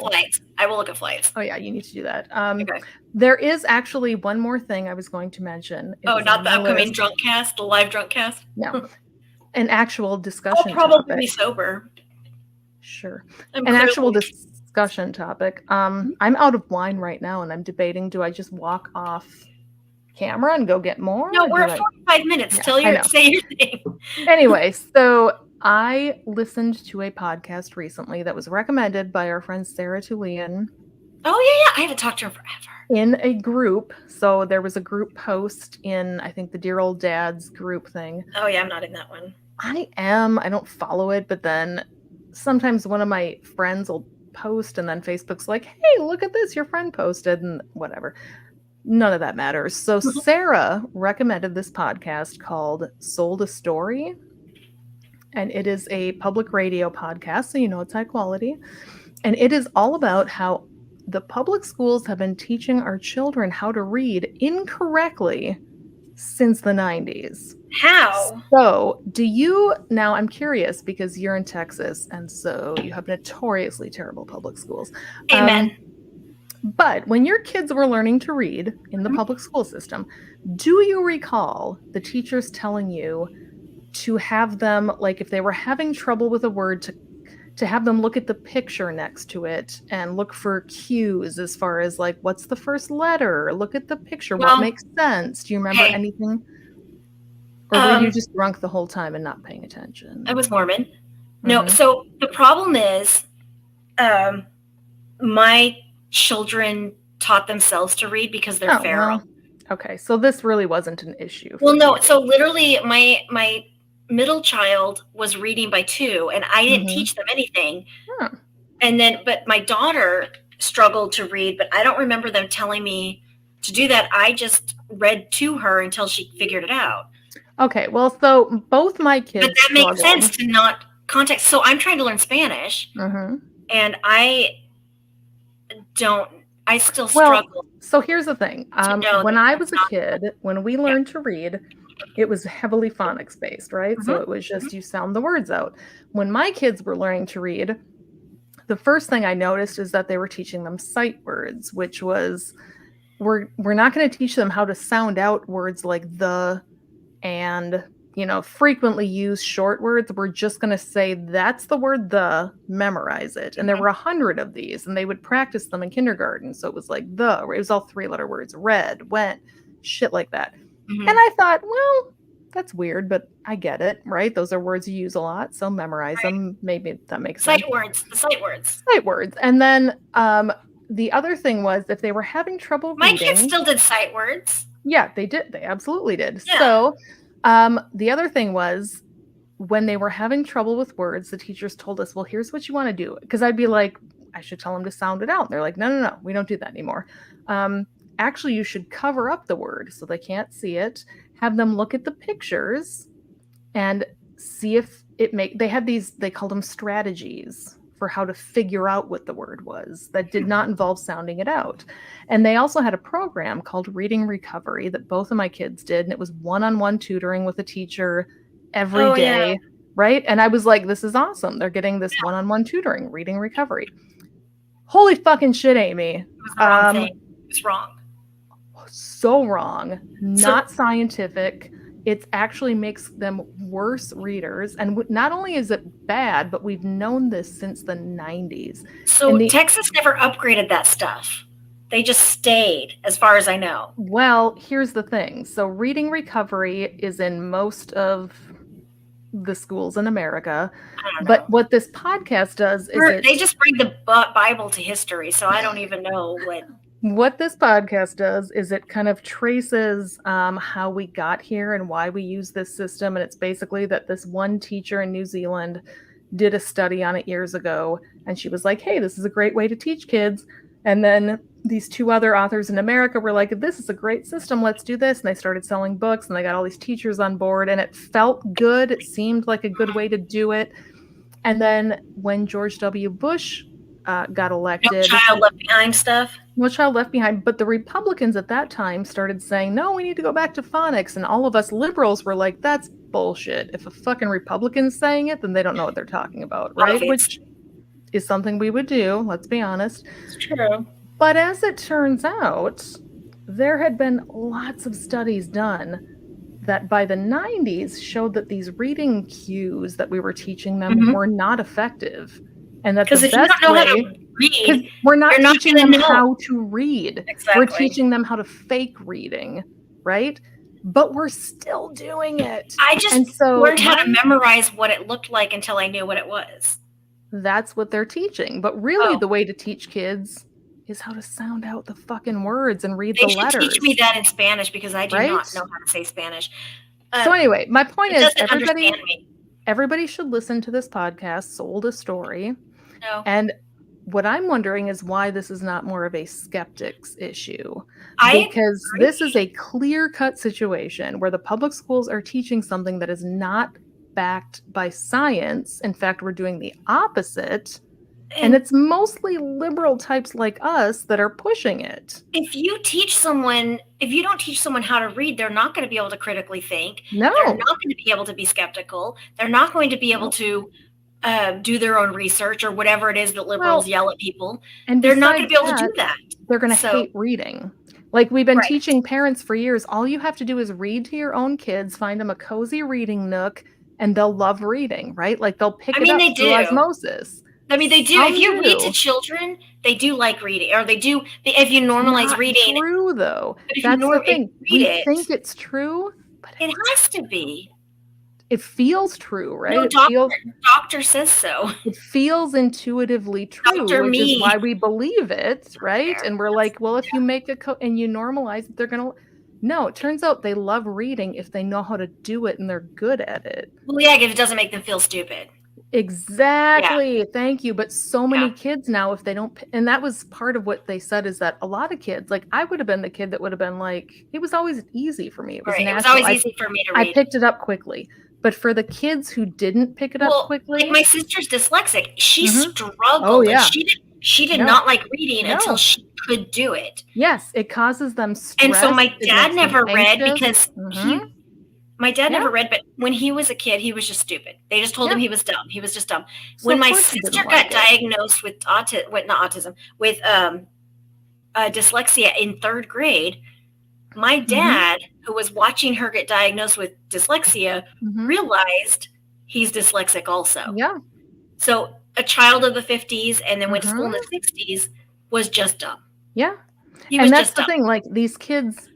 flights. Oh yeah, you need to do that. Okay. There is actually one more thing I was going to mention. Not the upcoming drunk cast, the live drunk cast? No. An actual discussion I'll probably topic. be sober. Sure. An actual discussion topic. I'm out of wine right now, and I'm debating, do I just walk off camera and go get more? No, we're at 45 minutes. Yeah, say your thing. Anyway, so I listened to a podcast recently that was recommended by our friend Sarah Tullian. Oh, yeah. I haven't talked to her forever. In a group. So there was a group post in, I think, the Dear Old Dads group thing. Oh, yeah. I'm not in that one. I am. I don't follow it, but then sometimes one of my friends will post, and then Facebook's like, hey, look at this. Your friend posted, and whatever. None of that matters. So Sarah recommended this podcast called Sold a Story. And it is a public radio podcast, so you know it's high quality. And it is all about how the public schools have been teaching our children how to read incorrectly since the 90s. How? So now I'm curious because you're in Texas, and so you have notoriously terrible public schools. Amen. But when your kids were learning to read in the public school system, do you recall the teachers telling you to have them, like if they were having trouble with a word, to have them look at the picture next to it and look for cues as far as like, what's the first letter? Look at the picture. Well, what makes sense? Do you remember anything? Or were you just drunk the whole time and not paying attention? I was Mormon. No, so the problem is my children taught themselves to read because they're feral. Well, okay, so this really wasn't an issue. Well, no, so literally my middle child was reading by 2 and I didn't teach them anything. And then, but my daughter struggled to read, but I don't remember them telling me to do that. I just read to her until she figured it out. Okay, well, so both my kids. But that makes sense to not context. So I'm trying to learn Spanish, and I still struggle. So here's the thing. When I was a kid, when we learned to read, it was heavily phonics based, right? So it was just you sound the words out. When my kids were learning to read, the first thing I noticed is that they were teaching them sight words, which was we're not going to teach them how to sound out words like the and, frequently used short words. We're just going to say that's the word the, memorize it. And there were 100 of these and they would practice them in kindergarten. So it was like it was all 3-letter words, read, went, shit like that. And I thought, well, that's weird, but I get it, right? Those are words you use a lot. So memorize them. Maybe that makes sense. Sight words. Sight words. And then the other thing was if they were having trouble reading. My kids still did sight words. Yeah, they did. They absolutely did. Yeah. So the other thing was when they were having trouble with words, the teachers told us, well, here's what you want to do. Because I'd be like, I should tell them to sound it out. And they're like, no, we don't do that anymore. Actually, you should cover up the word so they can't see it. Have them look at the pictures and see if they had these, they called them strategies for how to figure out what the word was that did not involve sounding it out. And they also had a program called Reading Recovery that both of my kids did. And it was one-on-one tutoring with a teacher every day. Yeah. Right. And I was like, this is awesome. They're getting this one-on-one tutoring, Reading Recovery. Holy fucking shit, Amy. It was the wrong thing. It was wrong. So wrong. Not scientific. It actually makes them worse readers. And not only is it bad, but we've known this since the 90s. So Texas never upgraded that stuff. They just stayed, as far as I know. Well, here's the thing. So Reading Recovery is in most of the schools in America. But what this podcast does is they just bring the Bible to history. So I don't even know what this podcast does is it kind of traces how we got here and why we use this system. And it's basically that this one teacher in New Zealand did a study on it years ago. And she was like, hey, this is a great way to teach kids. And then these 2 other authors in America were like, this is a great system. Let's do this. And they started selling books and they got all these teachers on board. And it felt good. It seemed like a good way to do it. And then when George W. Bush got elected. No Child Left Behind stuff. No Child Left Behind. But the Republicans at that time started saying, no, we need to go back to phonics. And all of us liberals were like, that's bullshit. If a fucking Republican's saying it, then they don't know what they're talking about, right? Which is something we would do, let's be honest. It's true. But as it turns out, there had been lots of studies done that by the 90s showed that these reading cues that we were teaching them were not effective. And that's the best way. We're not teaching them how to read. Exactly. We're teaching them how to fake reading, right? But we're still doing it. I just learned how to memorize what it looked like until I knew what it was. That's what they're teaching. But really the way to teach kids is how to sound out the fucking words and read the letters. They should teach me that in Spanish because I do not know how to say Spanish. So anyway, my point is everybody should listen to this podcast, Sold a Story. No. And what I'm wondering is why this is not more of a skeptics issue. Because this is a clear-cut situation where the public schools are teaching something that is not backed by science. In fact, we're doing the opposite. And it's mostly liberal types like us that are pushing it. If you don't teach someone how to read, they're not going to be able to critically think. No. They're not going to be able to be skeptical. They're not going to be able to do their own research or whatever it is that liberals yell at people. And they're not going to be able besides to do that. They're going to So- hate reading. Like we've been Right. teaching parents for years, all you have to do is read to your own kids, find them a cozy reading nook, and they'll love reading, right? Like they'll pick I it mean, up they through do. osmosis. I mean, they do. Some If you read do. to children, they do like reading, or they do. If you normalize Not reading, true though. But if you That's the norm- if thing. you read We it- think it's true, but it has to be. it feels true, right? No, It doctor says so. feels intuitively true, Dr. which Me. is why we believe it, right? There. And we're like, well, if you make and you normalize it, they're gonna. No, it turns out they love reading if they know how to do it and they're good at it. Well, yeah, if it doesn't make them feel stupid. Exactly. Thank you. But so many Yeah. kids now, if they don't, and that was part of what they said is that a lot of kids, like I would have been the kid that would have been like, it was always easy for me. It was Right. It was natural. always easy for me to I read. picked it up quickly. But for the kids who didn't pick it up quickly, like my sister's dyslexic. She Mhm. struggled. Oh, yeah. And she did No. not like reading No. until she could do it. yes, it causes them stress. And so my it dad makes them never read anxious. because my dad Yeah. never read, but when he was a kid, he was just stupid. They just told him he was dumb. He was just dumb. So When of my course he sister didn't got like it. diagnosed with dyslexia in 3rd grade, my Mm-hmm. dad, who was watching her get diagnosed with dyslexia, Mhm. realized he's dyslexic also. Yeah. So a child of the 50s and then went to Mm-hmm. school in the 60s was just dumb. Yeah. He was And that's just the dumb. thing. Like these kids,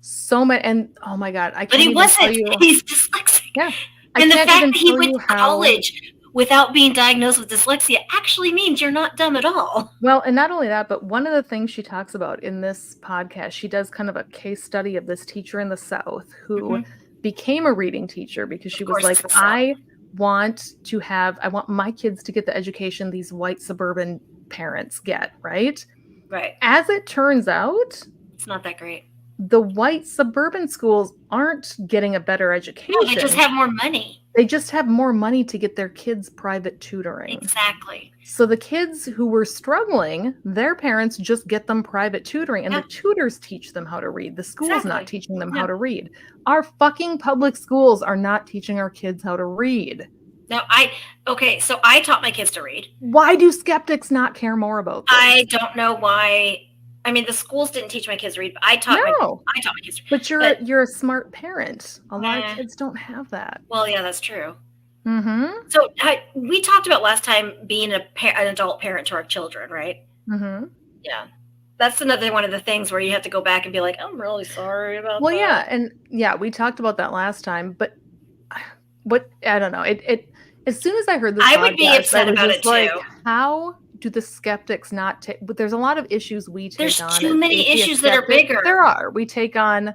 so many, and oh my God, I can't But he even wasn't. tell you. He's dyslexic. Yeah. I And the can't fact even that he tell went you to how- college without being diagnosed with dyslexia actually means you're not dumb at all. Well, and not only that, but one of the things she talks about in this podcast, she does kind of a case study of this teacher in the South who Mhm. became a reading teacher because she was course, like, it's the South. I want my kids to get the education these white suburban parents get, right? Right. As it turns out, It's not that great. the white suburban schools aren't getting a better education. No, they just have more money. They just have more money to get their kids private tutoring. Exactly. So the kids who were struggling, their parents just get them private tutoring and Yeah. the tutors teach them how to read. The school's not Exactly. teaching them Yeah. how to read. Our fucking public schools are not teaching our kids how to read. Now, so I taught my kids to read. Why do skeptics not care more about this? I don't know why. I mean, the schools didn't teach my kids to read, but I taught my kids to read. But but- you're a smart parent. A lot Yeah. of kids don't have that. Well, yeah, that's true. Mm-hmm. So we talked about last time being an adult parent to our children, right? Mm-hmm. Yeah. That's another one of the things where you have to go back and be like, I'm really sorry about Well, that. yeah, and yeah, we talked about that last time, but what I don't know. It as soon as I heard this, I would be podcast, upset I was about just it, like, too. how do the skeptics not take? But there's a lot of issues we take There's on. too as many atheist issues that are skeptics. bigger. There are. We take on,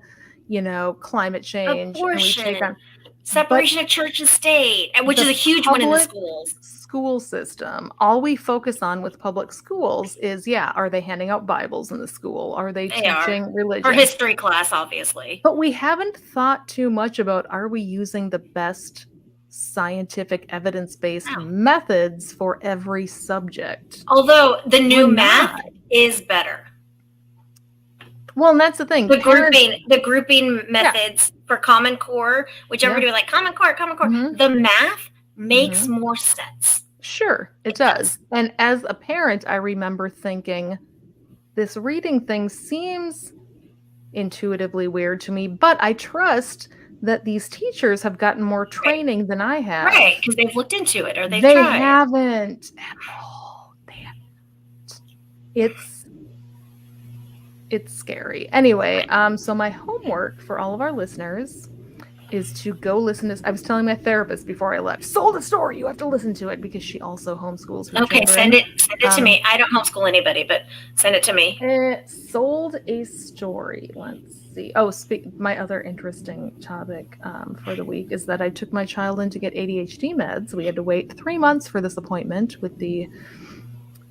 climate change. And we take Abortion, on separation of church and state, which is the a huge one in the public schools. school system. All we focus on with public schools is, are they handing out Bibles in the school? Are they They are. teaching religion? Or history class, obviously. But we haven't thought too much about, are we using the best scientific evidence-based No. methods for every subject? Although the new We're math not. is better. Well, and that's the thing. The Parents- grouping methods for Common Core, which everybody was like, Common Core. Mhm. The math makes more sense. Sure, it does. And as a parent, I remember thinking, this reading thing seems intuitively weird to me, but I trust that these teachers have gotten more training than I have. Right, because they've looked into it or they've They tried. haven't at all. They haven't. It's scary. Anyway, so my homework for all of our listeners is to go listen to. I was telling my therapist before I left, sold a story. You have to listen to it because she also homeschools her Okay, children. send it to me. I don't homeschool anybody, but send it to me. Sold a story. Let's see. Oh, my other interesting topic for the week is that I took my child in to get ADHD meds. We had to wait 3 months for this appointment with the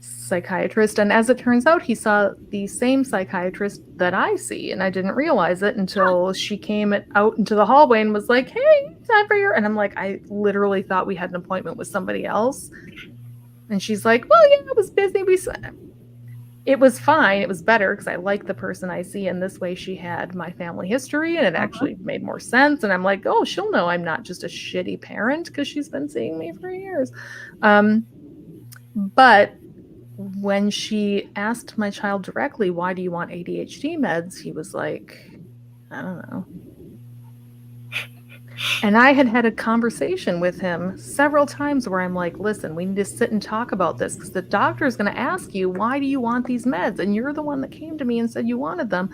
psychiatrist, and as it turns out, he saw the same psychiatrist that I see, and I didn't realize it until she came out into the hallway and was like, "Hey, time for your," and I'm like, I literally thought we had an appointment with somebody else, and she's like, "Well, yeah, I was busy." it was fine. It was better because I like the person I see, and this way she had my family history, and it actually made more sense. And I'm like, oh, she'll know I'm not just a shitty parent because she's been seeing me for years. But when she asked my child directly, why do you want ADHD meds? He was like, I don't know. And I had a conversation with him several times where I'm like, listen, we need to sit and talk about this because the doctor is going to ask you, why do you want these meds? And you're the one that came to me and said you wanted them.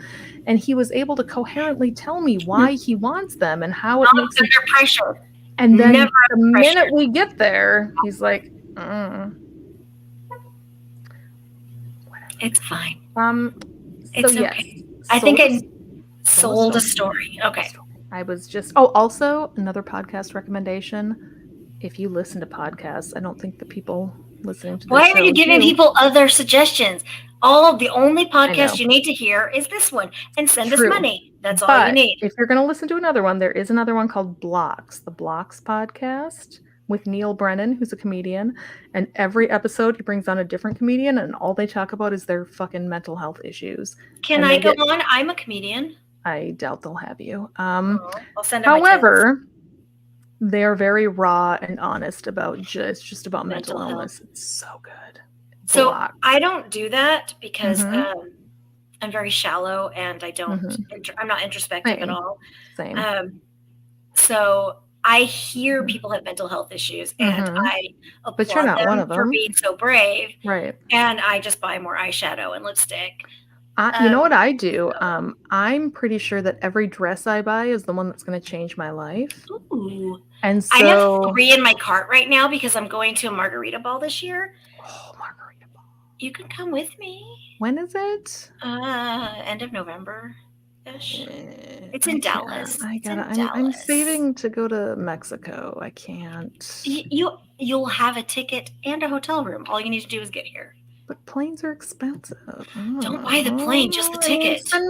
And he was able to coherently tell me why he wants them and how it makes him under pressure. And then Never the minute we get there, he's like, It's fine. It's okay. Yes. I think I sold a story. Okay. I was just, also another podcast recommendation. If you listen to podcasts, I don't think the people listening to this Why are you giving people other suggestions? The only podcast you need to hear is this one, and send us money. That's all you need. If you're going to listen to another one, there is another one called Blocks, the Blocks podcast with Neil Brennan, who's a comedian. And every episode he brings on a different comedian, and all they talk about is their fucking mental health issues. Can I go on? I'm a comedian. I doubt they'll have you. I'll send however, they are very raw and honest about just about mental illness. It's so good. So I don't do that because I'm very shallow and I don't. I'm not introspective at all. Same. So I hear people have mental health issues, and I applaud but you're not them one of them for being so brave. Right. And I just buy more eyeshadow and lipstick. You know what I do? I'm pretty sure that every dress I buy is the one that's going to change my life. Ooh. And so I have 3 in my cart right now because I'm going to a margarita ball this year. Oh, margarita ball. You can come with me. When is it? End of November-ish. It's in Dallas. I'm saving to go to Mexico. I can't. You'll have a ticket and a hotel room. All you need to do is get here. But planes are expensive. Don't buy the plane, just the ticket. Send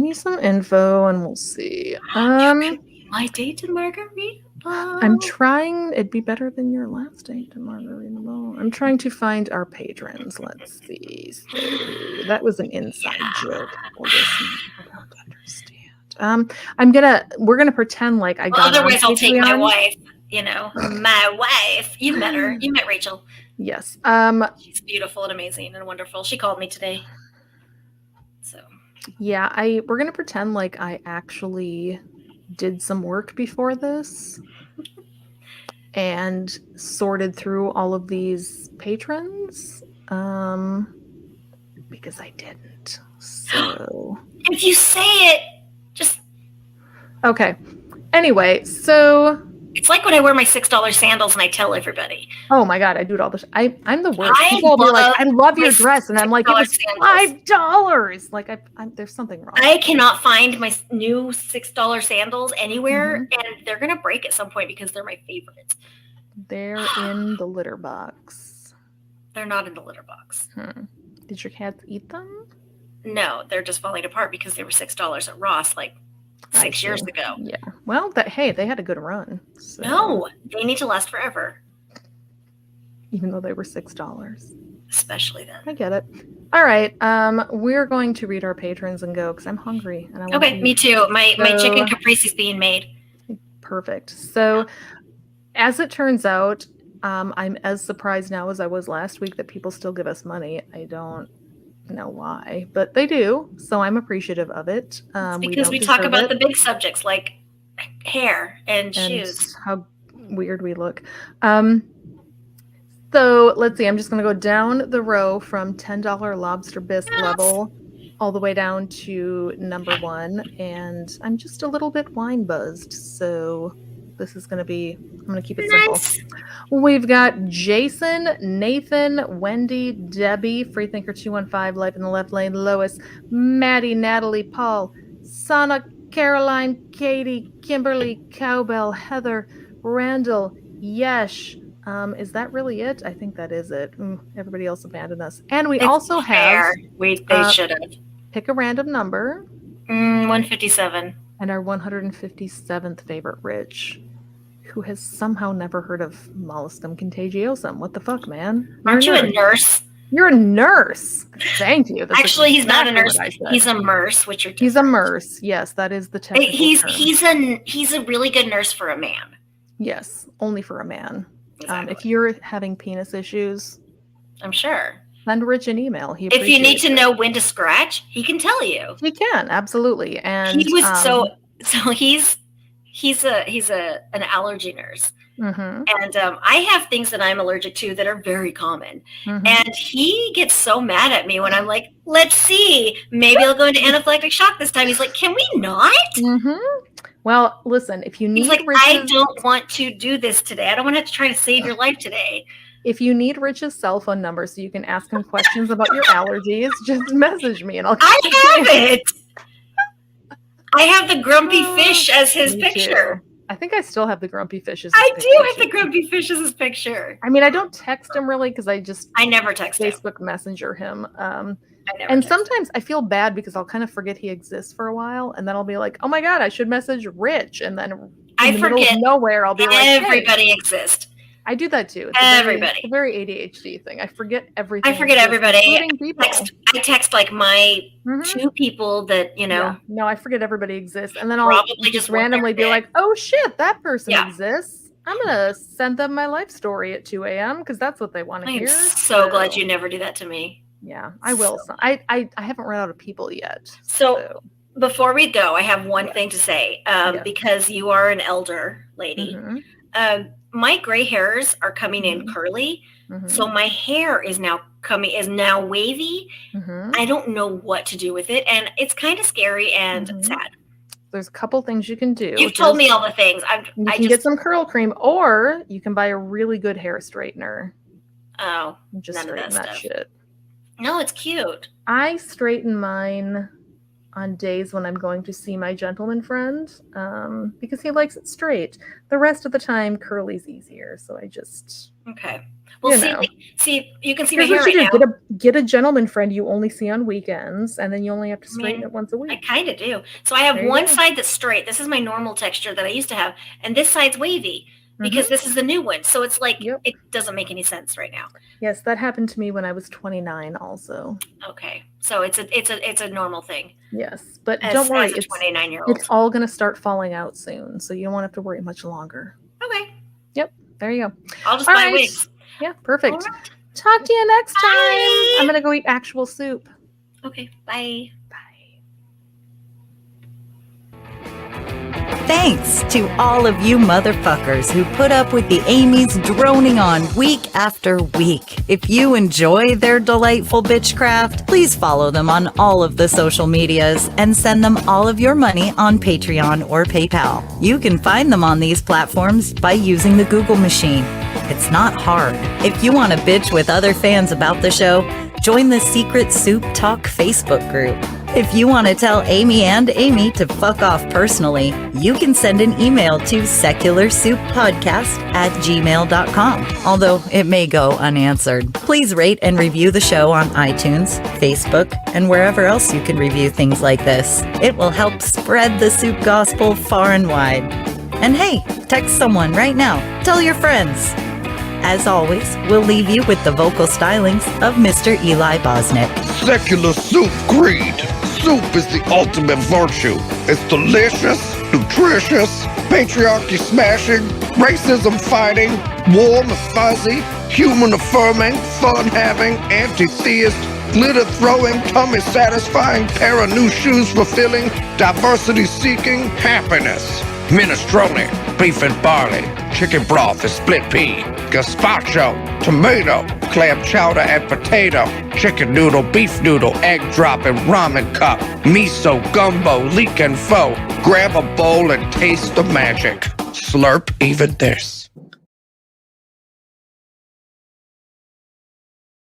me some info and we'll see. My date in Margarita. I'm trying. It'd be better than your last date in Margarita. I'm trying to find our patrons. Let's see. So that was an inside joke. I don't understand. We're gonna pretend like I got. Otherwise, I'll take my wife. My wife. You met her. You met Rachel. Yes. She's beautiful and amazing and wonderful. She called me today. So. Yeah, we're gonna pretend like I actually did some work before this and sorted through all of these patrons. Because I didn't. So if you say it, just okay. Anyway, so it's like when I wear my $6 sandals and I tell everybody. Oh my god, I do it all the time. I'm the worst. People will be like, "I love your dress," and I'm like, "It was $5." Like, there's something wrong. I cannot find my new $6 sandals anywhere, and they're gonna break at some point because they're my favorites. They're in the litter box. They're not in the litter box. Did your cats eat them? No, they're just falling apart because they were $6 at Ross, like 6 years ago. Yeah. Well, they had a good run. So. No, they need to last forever. Even though they were $6. Especially then. I get it. All right. We're going to read our patrons and go because I'm hungry. And I want okay, me too. My chicken caprese is being made. Perfect. So, as it turns out, I'm as surprised now as I was last week that people still give us money. I don't know why, but they do, so I'm apprecitive of it. Because we talk about the big subjects like hair and shoes, how weird we look. So let's see, I'm just going to go down the row from $10 lobster bisque level all the way down to number 1, and I'm just a little bit wine buzzed, so this is going to be, I'm going to keep it simple. We've got Jason, Nathan, Wendy, Debbie, Freethinker 215, Life in the Left Lane, Lois, Maddie, Natalie, Paul, Sana, Caroline, Katie, Kimberly, Cowbell, Heather, Randall, Yesh. Is that really it? I think that is it. Everybody else abandoned us. And we also have... They should have. Pick a random number. 157. And our 157th favorite, Rich. who has somehow never heard of molluscum contagiosum. What the fuck, man? Aren't you a nurse? You're a nurse. Thank you. That's Actually, he's not a exactly nurse. what I said. He's a MRS, which are He's a MRS. Yes, that is the technical term. He's a really good nurse for a man. Yes, only for a man. Exactly. If you're having penis issues, I'm sure. send Rich an email. If you need to know when to scratch, he can tell you. He can, absolutely. And he was he's an allergy nurse. Mm-hmm. And I have things that I'm allergic to that are very common. Mm-hmm. And he gets so mad at me when I'm like, let's see, maybe I'll go into anaphylactic shock this time. He's like, can we not? Mm-hmm. Well, listen, if you need He's like, Rich's, I don't want to do this today. I don't want to have to try to save your life today. if you need Rich's cell phone number so you can ask him questions about your allergies, just message me and I'll I have it. I have the grumpy fish as his Me picture. too. I think I still have the grumpy fishes. I do have the grumpy fish as his picture. I mean, I don't text him really because I never text him. Facebook Messenger him. I never And text sometimes I feel bad because I'll kind of forget he exists for a while, and then I'll be like, "Oh my god, I should message Rich," and then I in the middle forget of nowhere, I'll be like, "Hey." everybody exists. I do that too. Everybody. It's a very ADHD thing. I forget everything. I forget exists, everybody. including people. I text like my Mhm. 2 people that, you know, Yeah. No, I forget everybody exists, and then I'll Probably just just work randomly every be day. like, "Oh shit, that person Yeah. exists." I'm gonna send them my life story at 2 a.m. because that's what they want to I'm hear. so glad you never do that to me. Yeah, I will. I haven't run out of people yet. So before we go, I have one thing to say, Yes. because you are an elder lady. Mhm, My gray hairs are coming in Mhm. curly, mhm, so my hair is now wavy. mhm. I don't know what to do with it, and it's kind of scary and Mhm. sad. There's a couple things you can do. You've told me all the things. You I can get some curl cream, or you can buy a really good hair straightener. oh And just None of straighten that that stuff. shit. no, it's cute. I straighten mine on days when I'm going to see my gentleman friend, because he likes it straight. The rest of the time, curly's easier. So I just Okay. Well, You see, know. you can see my here's hair what right you now. do: get a gentleman friend you only see on weekends, and then you only have to straighten mean, it once a I week. kind of do. So I have There you one go. side that's straight. This is my normal texture that I used to have, and this side's wavy because this is the new one. So it's like Yep. it doesn't make any sense right now. Yes, that happened to me when I was 29. Also, Okay, so it's a normal thing. yes, but As, don't worry, as a it's 29-year-old. all going to start falling out soon, so you don't have to worry much longer. Okay, There you go. I'll just All buy right. wigs. Yeah, perfect. All right. Talk to you next time. Bye. I'm gonna go eat actual soup. Okay, bye. Bye. Thanks to all of you motherfuckers who put up with the Amy's droning on week after week. If you enjoy their delightful bitchcraft, please follow them on all of the social medias and send them all of your money on Patreon or PayPal. You can find them on these platforms by using the Google machine. It's not hard. If you want to bitch with other fans about the show, join the Secret Soup Talk Facebook group. If you want to tell Amy and Amy to fuck off personally, you can send an email to secularsouppodcast@gmail.com, although it may go unanswered. Please rate and review the show on iTunes, Facebook, and wherever else you can review things like this. It will help spread the soup gospel far and wide. And hey, text someone right now. Tell your friends. As always, we'll leave you with the vocal stylings of Mr. Eli Bosnick. Secular soup creed. Soup is the ultimate virtue. It's delicious, nutritious, patriarchy smashing, racism fighting, warm and fuzzy, human affirming, fun having, anti-theist, glitter throwing, tummy satisfying, pair of new shoes fulfilling, diversity seeking, happiness. Minestrone, beef and barley, chicken broth and split pea, gazpacho, tomato, clam chowder and potato, chicken noodle, beef noodle, egg drop and ramen cup, miso, gumbo, leek and pho. Grab a bowl and taste the magic. Slurp even this.